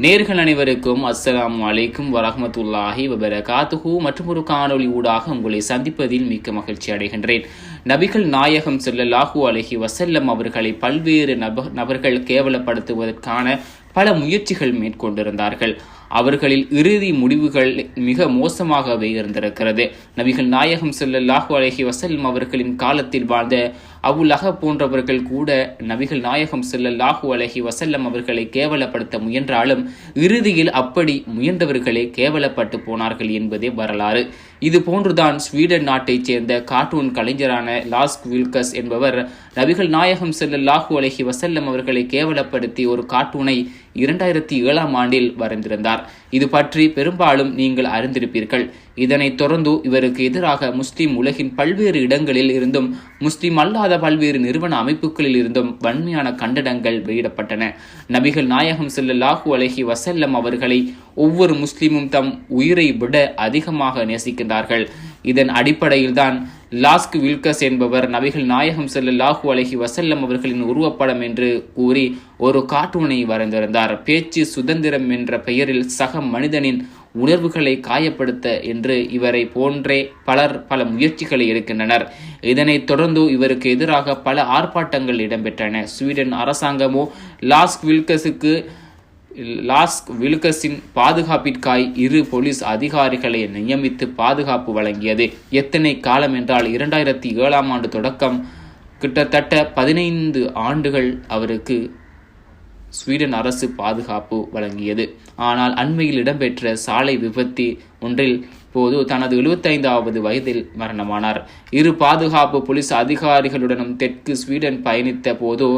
நேர்கள் அனைவருக்கும் அஸ்ஸலாமு அலைக்கும் வரஹ்மத்துல்லாஹி வபரகாத்துஹு மற்றும் ஒரு காணொளி ஊடாக உங்களை சந்திப்பதில் மிக்க மகிழ்ச்சி அடைகின்றேன். நபிகள் நாயகம் ஸல்லல்லாஹு அலைஹி வஸல்லம் அவர்களை பல்வேறு நபர்கள் கேவலப்படுத்துவதற்கான பல முயற்சிகள் மேற்கொண்டிருந்தார்கள். அவர்களில் இறுதி முடிவுகள் மிக மோசமாகவே இருந்திருக்கிறது. நபிகள் நாயகம் ஸல்லல்லாஹு அலைஹி வஸல்லம் அவர்களின் காலத்தில் வாழ்ந்த அபூ லஹப் போன்றவர்கள் கூட நபிகள் நாயகம் ஸல்லல்லாஹு அலைஹி வஸல்லம் அவர்களை கேவலப்படுத்த முயன்றாலும் இறுதியில் அப்படி முயன்றவர்களே கேவலப்பட்டு போனார்கள் என்பதே வரலாறு. இது போன்றுதான் ஸ்வீடன் நாட்டைச் சேர்ந்த கார்ட்டூன் கலைஞரான லாஸ் வில்கஸ் என்பவர் நபிகள் நாயகம் ஸல்லல்லாஹு அலைஹி வஸல்லம் அவர்களை கேவலப்படுத்தி ஒரு கார்ட்டூனை 2007ஆம் ஆண்டில் வரைந்திருந்தார். இது பற்றி பெரும்பாலும் நீங்கள் அறிந்திருப்பீர்கள். இதனைத் தொடர்ந்து இவருக்கு எதிராக முஸ்லிம் உலகின் பல்வேறு இடங்களில் இருந்தும் முஸ்லிம் அல்லாத பல்வேறு நிறுவன அமைப்புகளில் இருந்தும் வன்மையான கண்டனங்கள் வெளியிடப்பட்டன. நபிகள் நாயகம் ஸல்லல்லாஹு அலைஹி வஸல்லம் அவர்களை ஒவ்வொரு முஸ்லிமும் தம் உயிரை விட அதிகமாக நேசிக்கின்றார்கள். இதன் அடிப்படையில்தான் லாஸ்க் வில்கஸ் என்பவர் நபிகள் நாயகம் ஸல்லல்லாஹு அலைஹி வஸல்லம் அவர்களின் உருவப்படம் என்று கூறி ஒரு கார்ட்டூனை வரைந்திருந்தார். பேச்சு சுதந்திரம் என்ற பெயரில் சக மனிதனின் உணர்வுகளை காயப்படுத்த என்று இவரை போன்றே பலர் பல முயற்சிகளை எடுக்கின்றனர். இதனைத் தொடர்ந்து இவருக்கு எதிராக பல ஆர்ப்பாட்டங்கள் இடம்பெற்றன. ஸ்வீடன் அரசாங்கமோ லாஸ்க் வில்கஸின் பாதுகாப்பிற்காய் 2 போலீஸ் அதிகாரிகளை நியமித்து பாதுகாப்பு வழங்கியது. எத்தனை காலம் என்றால் 2007ஆம் ஆண்டு தொடக்கம் கிட்டத்தட்ட 15 ஆண்டுகள் அவருக்கு ஸ்வீடன் அரசு பாதுகாப்பு வழங்கியது. ஆனால் அண்மையில் இடம்பெற்ற சாலை விபத்து ஒன்றில் போது தனது 75வது வயதில் மரணமானார். 2 பாதுகாப்பு போலீஸ் அதிகாரிகளுடனும் தெற்கு ஸ்வீடன் பயணித்த போது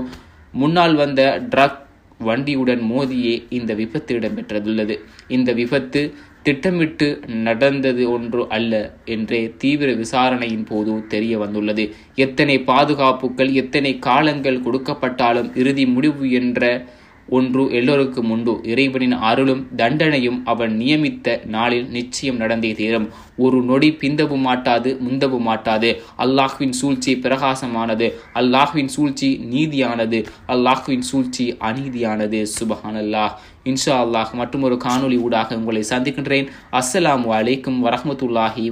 முன்னால் வந்த ட்ரக் வண்டியுடன் மோதியே இந்த விபத்து இடம்பெற்றுள்ளது. இந்த விபத்து திட்டமிட்டு நடந்தது ஒன்று அல்ல என்றே தீவிர விசாரணையின் போது தெரிய வந்துள்ளது. எத்தனை பாதுகாப்புகள் எத்தனை காலங்கள் கொடுக்கப்பட்டாலும் இறுதி முடிவு என்ற ஒன்று எல்லோருக்கும் உண்டு. இறைவனின் அருளும் தண்டனையும் அவன் நியமித்த நாளில் நிச்சயம் நடந்தே தீரும். ஒரு நொடி பிந்தவும் மாட்டாது, முந்தவும் மாட்டாது. அல்லாஹ்வின் சூழ்ச்சி பிரகாசமானது, அல்லாஹ்வின் சூழ்ச்சி நீதியானது, அல்லாஹ்வின் சூழ்ச்சி அநீதியானது. சுப்ஹானல்லாஹ். இன்ஷா அல்லாஹ் மற்றும் ஒரு காணொளி ஊடாக உங்களை சந்திக்கின்றேன். அஸ்ஸலாமு அலைக்கும் வரஹ்மத்துல்லாஹி